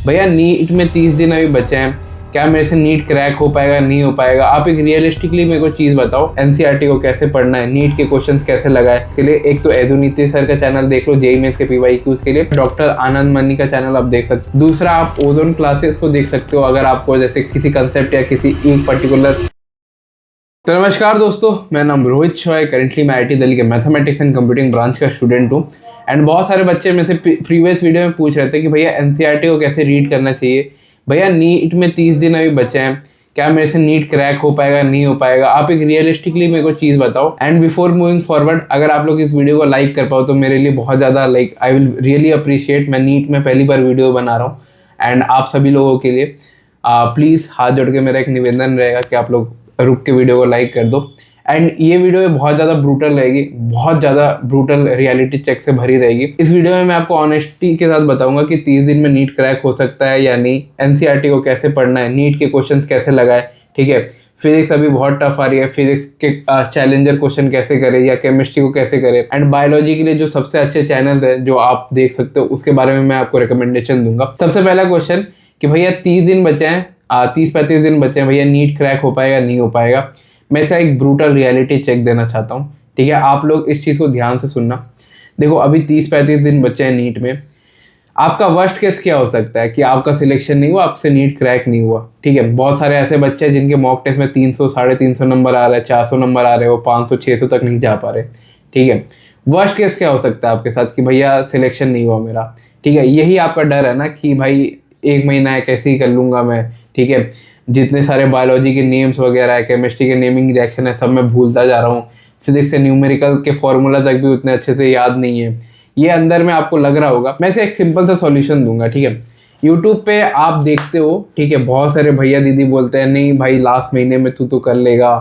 भैया नीट में 30 दिन अभी बचे हैं, क्या मेरे से नीट क्रैक हो पाएगा नहीं हो पाएगा? आप एक रियलिस्टिकली मेरे को चीज़ बताओ, एनसीईआरटी को कैसे पढ़ना है, नीट के क्वेश्चंस कैसे लगाए। इसके लिए एक तो एदुनीति सर का चैनल देख लो, जेईई मेंस के पीवाईक्यूज के लिए डॉक्टर आनंद मनी का चैनल आप देख सकते हो। दूसरा, आप ओजोन क्लासेस को देख सकते हो अगर आपको जैसे किसी कंसेप्ट या किसी एक पर्टिकुलर। तो नमस्कार दोस्तों, मेरा नाम रोहित शॉय, करेंटली मैं आईटी दिल्ली के मैथमेटिक्स एंड कंप्यूटिंग ब्रांच का स्टूडेंट हूँ। एंड बहुत सारे बच्चे में से प्रीवियस वीडियो में पूछ रहे थे कि भैया एनसीईआरटी को कैसे रीड करना चाहिए। भैया नीट में 30 दिन अभी बचे हैं, क्या मेरे से नीट क्रैक हो पाएगा नहीं हो पाएगा? आप एक रियलिस्टिकली मेरे को चीज़ बताओ। एंड बिफोर मूविंग फॉरवर्ड, अगर आप लोग इस वीडियो को लाइक कर पाओ तो मेरे लिए बहुत ज़्यादा आई विल रियली अप्रिशिएट। मैं नीट में पहली बार वीडियो बना रहा हूँ एंड आप सभी लोगों के लिए प्लीज़ हाथ जोड़ के मेरा एक निवेदन रहेगा कि आप लोग रुक के वीडियो को लाइक कर दो। एंड ये वीडियो बहुत ज़्यादा ब्रूटल रहेगी, बहुत ज़्यादा ब्रूटल रियलिटी चेक से भरी रहेगी। इस वीडियो में मैं आपको ऑनेस्टी के साथ बताऊंगा कि 30 दिन में नीट क्रैक हो सकता है या नहीं, एनसीईआरटी को कैसे पढ़ना है, नीट के क्वेश्चंस कैसे लगाए, ठीक है। फिजिक्स अभी बहुत टफ आ रही है, फिजिक्स के चैलेंजर क्वेश्चन कैसे करें या केमिस्ट्री को कैसे करें। एंड बायोलॉजी के लिए जो सबसे अच्छे चैनल्स हैं जो आप देख सकते हो, उसके बारे में मैं आपको रिकमेंडेशन दूंगा। सबसे पहला क्वेश्चन कि भैया 30 दिन बचे हैं, 30-35 दिन बचे हैं, भैया नीट क्रैक हो पाएगा नहीं हो पाएगा? मैं इसका एक ब्रूटल रियलिटी चेक देना चाहता हूँ, ठीक है। आप लोग इस चीज़ को ध्यान से सुनना। देखो, अभी 30-35 दिन बचे हैं नीट में। आपका वर्स्ट केस क्या हो सकता है कि आपका सिलेक्शन नहीं हुआ, आपसे नीट क्रैक नहीं हुआ, ठीक है। बहुत सारे ऐसे बच्चे हैं जिनके मॉक टेस्ट में 300, 350 नंबर आ रहा है, 400 नंबर आ रहे हो, 500, 600 तक नहीं जा पा रहे, ठीक है। वर्स्ट केस क्या हो सकता है आपके साथ कि भैया सिलेक्शन नहीं हुआ मेरा, ठीक है। यही आपका डर है ना कि भाई 1 महीना है, कैसे ही कर लूँगा मैं, ठीक है। जितने सारे बायोलॉजी के नेम्स वगैरह है, केमिस्ट्री के नेमिंग रिएक्शन है, सब मैं भूलता जा रहा हूँ। फिजिक्स के न्यूमेरिकल के फॉर्मूला तक भी उतने अच्छे से याद नहीं है। ये अंदर में आपको लग रहा होगा। मैं इसे एक सिंपल सा सॉल्यूशन दूंगा, ठीक है। यूट्यूब पे आप देखते हो, ठीक है, बहुत सारे भैया दीदी बोलते हैं नहीं भाई लास्ट महीने में तू तो कर लेगा,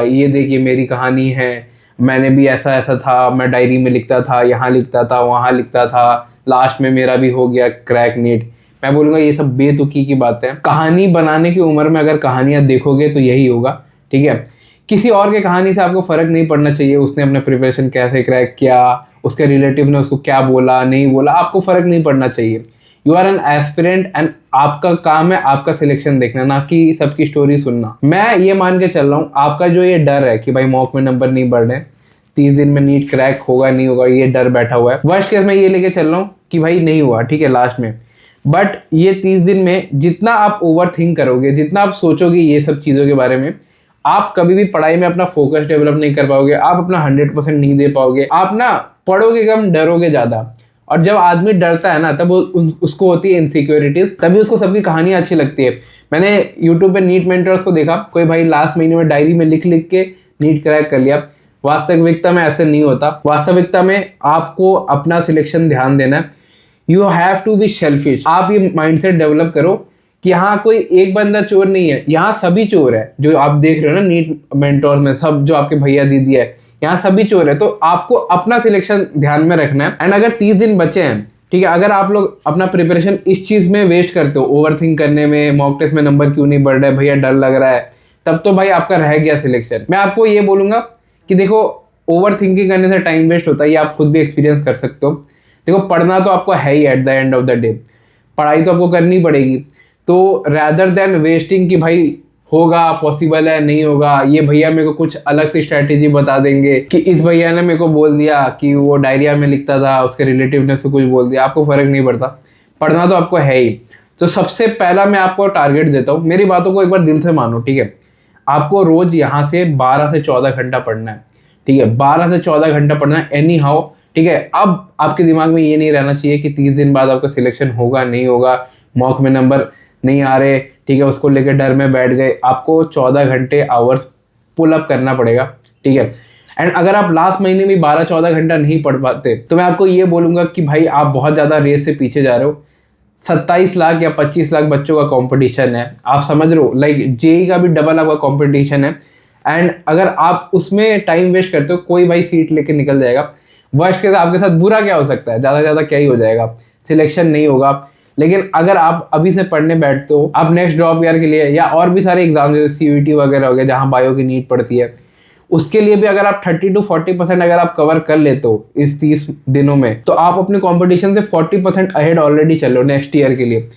ये देखिए मेरी कहानी है, मैंने भी ऐसा ऐसा था, मैं डायरी में लिखता था, यहाँ लिखता था, वहाँ लिखता था, लास्ट में मेरा भी हो गया क्रैक नीट। मैं बोलूँगा ये सब बेतुकी की बात है। कहानी बनाने की उम्र में अगर कहानियाँ देखोगे तो यही होगा, ठीक है। किसी और के कहानी से आपको फ़र्क नहीं पड़ना चाहिए, उसने अपने प्रिपरेशन कैसे क्रैक किया, उसके रिलेटिव ने उसको क्या बोला नहीं बोला, आपको फ़र्क नहीं पड़ना चाहिए। You are an aspirant and आपका काम है आपका सिलेक्शन देखना, ना कि सबकी स्टोरी सुनना। मैं ये मान के चल रहा हूँ आपका जो ये डर है कि भाई मॉक में नंबर नहीं बढ़ रहे, 30 दिन में नीट क्रैक होगा नहीं होगा, ये डर बैठा हुआ है। वर्स्ट केस में ये लेके चल रहा हूँ कि भाई नहीं हुआ, ठीक है, लास्ट में। बट ये 30 दिन में जितना आप ओवर थिंक करोगे, जितना आप सोचोगे ये सब चीज़ों के बारे में, आप कभी भी पढ़ाई में अपना फोकस डेवलप नहीं कर पाओगे, आप अपना 100% नहीं दे पाओगे। आप ना पढ़ोगे कम, डरोगे ज़्यादा। और जब आदमी डरता है ना, तब उसको होती है इनसिक्योरिटीज, तभी उसको सबकी कहानियाँ अच्छी लगती है। मैंने यूट्यूब पे नीट मेंटर्स को देखा, कोई भाई लास्ट महीने में डायरी में लिख लिख के नीट क्रैक कर लिया। वास्तविकता में ऐसे नहीं होता। वास्तविकता में आपको अपना सिलेक्शन ध्यान देना है। You have to be selfish. आप ये माइंडसेट डेवलप करो कि यहाँ कोई एक बंदा चोर नहीं है, यहाँ सभी चोर है। जो आप देख रहे हो ना नीट मेंटोर में, सब जो आपके भैया दीदी है, यहाँ सभी चोर है। तो आपको अपना सिलेक्शन ध्यान में रखना है। एंड अगर 30 दिन बचे हैं, ठीक है, अगर आप लोग अपना प्रिपरेशन इस चीज़ में वेस्ट करते हो, ओवर थिंक करने में, मॉक टेस्ट में नंबर क्यों नहीं बढ़ रहा है, भैया डर लग रहा है, तब तो भाई आपका रह गया सिलेक्शन। मैं आपको ये बोलूँगा कि देखो, ओवर थिंकिंग करने से टाइम वेस्ट होता है, ये आप खुद भी एक्सपीरियंस कर सकते हो। देखो, पढ़ना तो आपको है ही, at the end of the day पढ़ाई तो आपको करनी पड़ेगी। तो रैदर देन वेस्टिंग कि भाई होगा, पॉसिबल है, नहीं होगा, ये भैया मेरे को कुछ अलग से स्ट्रैटेजी बता देंगे कि इस भैया ने मेरे को बोल दिया कि वो डायरिया में लिखता था, उसके रिलेटिव ने उसको कुछ बोल दिया, आपको फ़र्क नहीं पड़ता। पढ़ना तो आपको है ही। तो सबसे पहला मैं आपको टारगेट देता हूँ, मेरी बातों को एक बार दिल से मानो, ठीक है। आपको रोज़ यहाँ से 12 से 14 घंटा पढ़ना है, ठीक है। 12 से 14 घंटा पढ़ना है एनी हाउ, ठीक है। अब आपके दिमाग में ये नहीं रहना चाहिए कि 30 दिन बाद आपका सिलेक्शन होगा नहीं होगा, मॉक में नंबर नहीं आ रहे, ठीक है, उसको लेकर डर में बैठ गए। आपको 14 घंटे आवर्स पुल अप करना पड़ेगा, ठीक है। एंड अगर आप लास्ट महीने में 12-14 घंटा नहीं पढ़ पाते तो मैं आपको ये बोलूँगा कि भाई आप बहुत ज़्यादा रेस से पीछे जा रहे हो। 27 लाख या 25 लाख बच्चों का कंपटीशन है, आप समझ रहे हो। लाइक जेईई का भी डबल आपका कंपटीशन है। एंड अगर आप उसमें टाइम वेस्ट करते हो, कोई भाई सीट लेके निकल जाएगा। वर्स्ट के साथ आपके साथ बुरा क्या हो सकता है, ज़्यादा से ज़्यादा क्या ही हो जाएगा, सिलेक्शन नहीं होगा। लेकिन अगर आप अभी से पढ़ने बैठते हो, आप नेक्स्ट ड्रॉप ईयर के लिए या और भी सारे एग्जाम जैसे सीयूईटी वगैरह हो गया जहाँ बायो की नीड पड़ती है, उसके लिए भी अगर आप 30 to 40% अगर आप कवर कर लेते हो इस 30 दिनों में, तो आप अपने कंपटीशन से 40% अहेड ऑलरेडी चल रहे हो नेक्स्ट ईयर के लिए।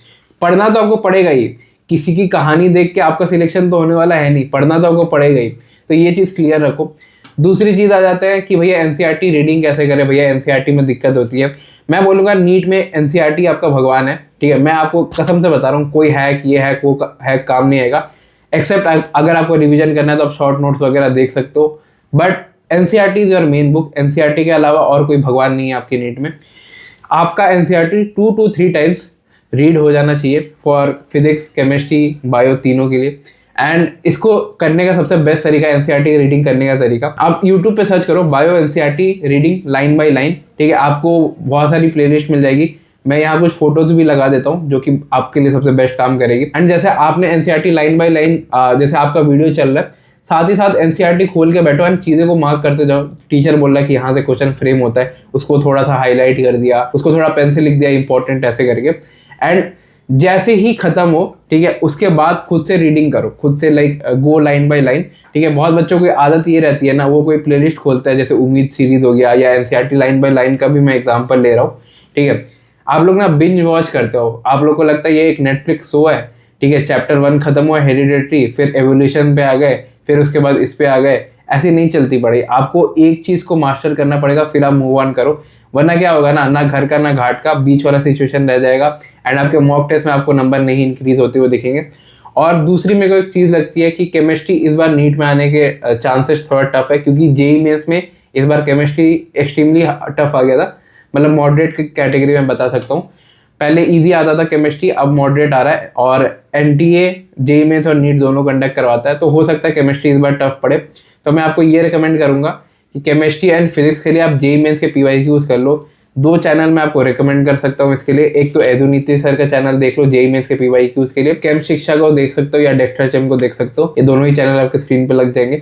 पढ़ना तो आपको पड़ेगा ही, किसी की कहानी देख के आपका सिलेक्शन तो होने वाला है नहीं, पढ़ना तो आपको पड़ेगा ही। तो ये चीज़ क्लियर रखो। दूसरी चीज़ आ जाता है कि भैया एनसीईआरटी रीडिंग कैसे करें, भैया एनसीईआरटी में दिक्कत होती है। मैं बोलूँगा नीट में एनसीईआरटी आपका भगवान है, ठीक है। मैं आपको कसम से बता रहा हूँ, कोई हैक ये हैक वो हैक काम नहीं आएगा। एक्सेप्ट अगर आपको रिवीजन करना है तो आप शॉर्ट नोट्स वगैरह देख सकते हो, but NCERT is your main book. NCERT के अलावा और कोई भगवान नहीं है आपकी नीट में। आपका एनसीईआरटी 2 to 3 टाइम्स रीड हो जाना चाहिए फॉर फिजिक्स, केमिस्ट्री, बायो, तीनों के लिए। एंड इसको करने का सबसे बेस्ट तरीका एनसीईआरटी रीडिंग करने का तरीका, आप यूट्यूब पे सर्च करो bio NCERT reading line by line, ठीक है। आपको बहुत सारी प्लेलिस्ट मिल जाएगी। मैं यहाँ कुछ फोटोज भी लगा देता हूँ जो कि आपके लिए सबसे बेस्ट काम करेगी। एंड जैसे आपने एनसीईआरटी लाइन बाय लाइन, जैसे आपका वीडियो चल रहा है, साथ ही साथ एनसीईआरटी खोल के बैठो एंड चीज़ें को मार्क करते जाओ। टीचर बोल रहा है कि यहाँ से क्वेश्चन फ्रेम होता है, उसको थोड़ा सा हाईलाइट कर दिया, उसको थोड़ा पेन से लिख दिया इंपॉर्टेंट ऐसे करके। एंड जैसे ही खत्म हो, ठीक है, उसके बाद खुद से रीडिंग करो, खुद से like go line by line, ठीक है। बहुत बच्चों की आदत ये रहती है ना, वो कोई प्लेलिस्ट खोलता है, जैसे उम्मीद सीरीज हो गया या एनसीईआरटी लाइन बाय लाइन का भी मैं एग्जांपल ले रहा हूँ, ठीक है। आप लोग ना बिंज वॉच करते हो, आप लोग को लगता है ये एक नेटफ्लिक्स शो है, ठीक है। चैप्टर 1 खत्म हुआ हेरिडिटरी, फिर एवोल्यूशन पे आ गए, फिर उसके बाद इस पे आ गए, ऐसी नहीं चलती पड़ी। आपको एक चीज़ को मास्टर करना पड़ेगा, फिर आप मूव ऑन करो, वरना क्या होगा ना, ना घर का ना घाट का, बीच वाला सिचुएशन रह जाएगा। एंड आपके मॉक टेस्ट में आपको नंबर नहीं इंक्रीज होते हुए दिखेंगे। और दूसरी मेरे को एक चीज़ लगती है कि केमिस्ट्री इस बार नीट में आने के चांसेस थोड़ा टफ है, क्योंकि जेईई मेंस में इस बार केमिस्ट्री एक्सट्रीमली टफ आ गया था, मतलब मॉडरेट कैटेगरी में बता सकता हूँ। पहले इजी आता था केमिस्ट्री, अब मॉडरेट आ रहा है। और एनटीए जेईई मेंस और नीट दोनों कंडक्ट करवाता है, तो हो सकता है केमिस्ट्री इस बार टफ पड़े। तो मैं आपको ये रिकमेंड करूंगा कि केमिस्ट्री एंड फिजिक्स के लिए आप जेईई मेंस के पीवाईक्यूज कर लो। 2 चैनल मैं आपको रिकमेंड कर सकता हूँ इसके लिए। एक तो एदुनीति सर का चैनल देख लो जेईई मेंस के पीवाईक्यूज के लिए, केम शिक्षा को देख सकते हो या डेक्ट्राचम को देख सकते हो, ये दोनों ही चैनल आपके स्क्रीन पे लग जाएंगे।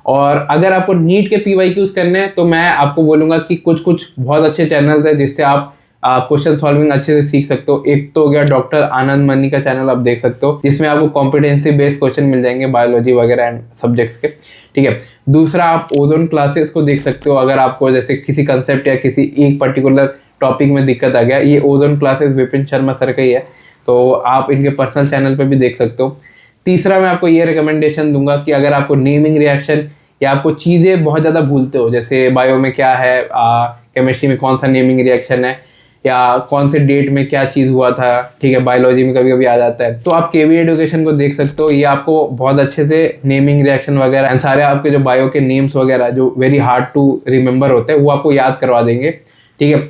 और अगर आपको नीट के पीवाईक्यूज करने हैं तो मैं आपको बोलूंगा कि कुछ कुछ बहुत अच्छे चैनल्स हैं जिससे आप क्वेश्चन सॉल्विंग अच्छे से सीख सकते हो। एक तो हो गया डॉक्टर आनंद मनी का चैनल, आप देख सकते हो, जिसमें आपको कॉम्पिटेंसी बेस्ड क्वेश्चन मिल जाएंगे बायोलॉजी वगैरह एंड सब्जेक्ट्स के, ठीक है। दूसरा आप ओजोन क्लासेस को देख सकते हो, अगर आपको जैसे किसी कंसेप्ट या किसी एक पर्टिकुलर टॉपिक में दिक्कत आ गया। ये ozone classes Vipin Sharma sir का ही है, तो आप इनके पर्सनल चैनल पर भी देख सकते हो। तीसरा मैं आपको ये रिकमेंडेशन दूंगा कि अगर आपको नेमिंग रिएक्शन या आपको चीज़ें बहुत ज़्यादा भूलते हो, जैसे बायो में क्या है, केमिस्ट्री में कौन सा नेमिंग रिएक्शन है, या कौन से डेट में क्या चीज़ हुआ था, ठीक है, बायोलॉजी में कभी कभी आ जाता है, तो आप केवी एजुकेशन को देख सकते हो। ये आपको बहुत अच्छे से नेमिंग रिएक्शन वगैरह एंड सारे आपके जो बायो के नेम्स वगैरह जो वेरी हार्ड टू रिमेंबर होते हैं वो आपको याद करवा देंगे, ठीक है।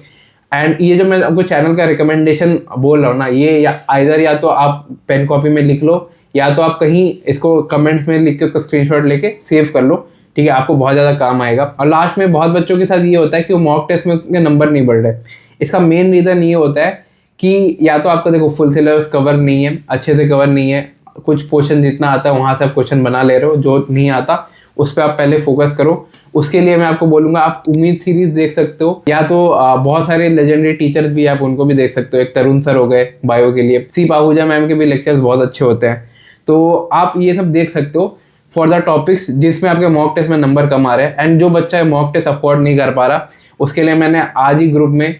एंड ये जो मैं आपको चैनल का रिकमेंडेशन बोल रहा हूँ ना, ये या तो आप पेन कॉपी में लिख लो, या तो आप कहीं इसको कमेंट्स में लिख के उसका स्क्रीनशॉट लेके सेव कर लो, ठीक है, आपको बहुत ज़्यादा काम आएगा। और लास्ट में बहुत बच्चों के साथ ये होता है कि वो मॉक टेस्ट में उसके नंबर नहीं बढ़ रहे। इसका मेन रीज़न ये होता है कि या तो आपका देखो फुल सिलेबस कवर नहीं है, अच्छे से कवर नहीं है, कुछ पोर्शन जितना आता है वहाँ से आप क्वेश्चन बना ले रहे हो, जो नहीं आता उस पर आप पहले फोकस करो। उसके लिए मैं आपको बोलूँगा आप उम्मीद सीरीज देख सकते हो, या तो बहुत सारे लेजेंडरी टीचर्स भी आप उनको भी देख सकते हो। एक तरुण सर हो गए बायो के लिए, सी पाहूजा मैम के भी लेक्चर्स बहुत अच्छे होते हैं, तो आप ये सब देख सकते हो फॉर द टॉपिक्स जिसमें आपके मॉक टेस्ट में नंबर कम आ रहे हैं। एंड जो बच्चा मॉक टेस्ट अफोर्ड नहीं कर पा रहा, उसके लिए मैंने आज ही ग्रुप में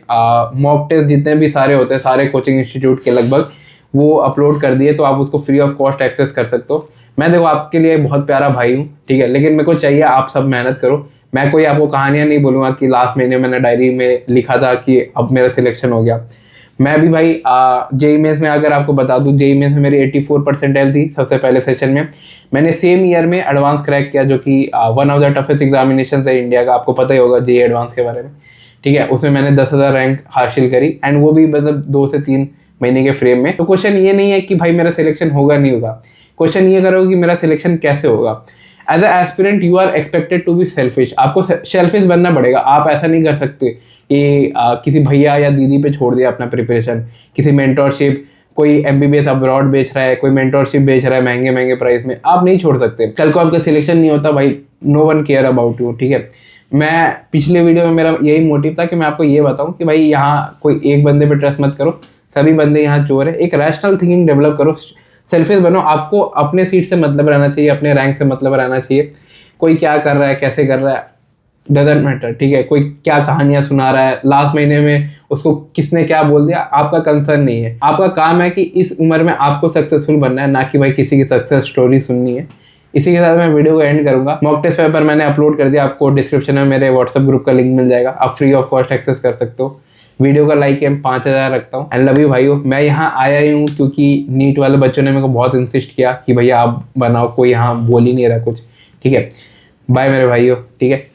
मॉक टेस्ट जितने भी सारे होते हैं सारे कोचिंग इंस्टीट्यूट के लगभग वो अपलोड कर दिए, तो आप उसको फ्री ऑफ कॉस्ट एक्सेस कर सकते हो। मैं देखो आपके लिए बहुत प्यारा भाई हूँ, ठीक है, लेकिन मेरे को चाहिए आप सब मेहनत करो। मैं कोई आपको कहानियाँ नहीं बोलूँगा कि लास्ट महीने मैंने डायरी में लिखा था कि अब मेरा सिलेक्शन हो गया। मैं भी भाई जेईई मेंस में अगर आपको बता दूं, जेईई मेंस में मेरी 84 परसेंटाइल थी सबसे पहले सेशन में। मैंने सेम ईयर में एडवांस क्रैक किया, जो कि one of the toughest examination है इंडिया का, आपको पता ही होगा जेईई एडवांस के बारे में, ठीक है। उसमें मैंने 10,000 रैंक हासिल करी, एंड वो भी मतलब 2 से 3 महीने के फ्रेम में। तो क्वेश्चन ये नहीं है कि भाई मेरा सिलेक्शन होगा नहीं होगा, क्वेश्चन ये करो कि मेरा सिलेक्शन कैसे होगा। As a aspirant you are expected to be selfish, आपको सेल्फिश बनना पड़ेगा। आप ऐसा नहीं कर सकते कि किसी भैया या दीदी पे छोड़ दिया अपना प्रिपरेशन, किसी मेंटोरशिप, कोई एमबीबीएस अब्रॉड बेच रहा है, कोई मेंटोरशिप बेच रहा है महंगे महंगे प्राइस में, आप नहीं छोड़ सकते। कल को आपका सिलेक्शन नहीं होता भाई, no one care about you, ठीक है। मैं पिछले वीडियो में मेरा यही मोटिव था कि मैं आपको ये बताऊं कि भाई यहाँ कोई एक बंदे पे ट्रस्ट मत करो, सभी बंदे यहाँ चोर है। एक रैशनल थिंकिंग डेवलप करो, सेल्फिश बनो। आपको अपने सीट से मतलब रहना चाहिए, अपने रैंक से मतलब रहना चाहिए। कोई क्या कर रहा है, कैसे कर रहा है, डजंट मैटर, ठीक है। कोई क्या कहानियां सुना रहा है, लास्ट महीने में उसको किसने क्या बोल दिया आपका कंसर्न नहीं है। आपका काम है कि इस उम्र में आपको सक्सेसफुल बनना है, ना कि भाई किसी की सक्सेस स्टोरी सुननी है। इसी के साथ मैं वीडियो को एंड करूंगा। मॉक टेस्ट पेपर मैंने अपलोड कर दिया, आपको डिस्क्रिप्शन में मेरे व्हाट्सएप ग्रुप का लिंक मिल जाएगा, आप फ्री ऑफ कॉस्ट एक्सेस कर सकते हो। वीडियो का लाइक एम 5000 रखता हूँ। एंड लव यू भाइयों। मैं यहाँ आया ही हूँ क्योंकि नीट वाले बच्चों ने मेरे को बहुत इंसिस्ट किया कि भैया आप बनाओ, कोई यहाँ बोल ही नहीं रहा कुछ। ठीक है, बाय मेरे भाइयों। ठीक है।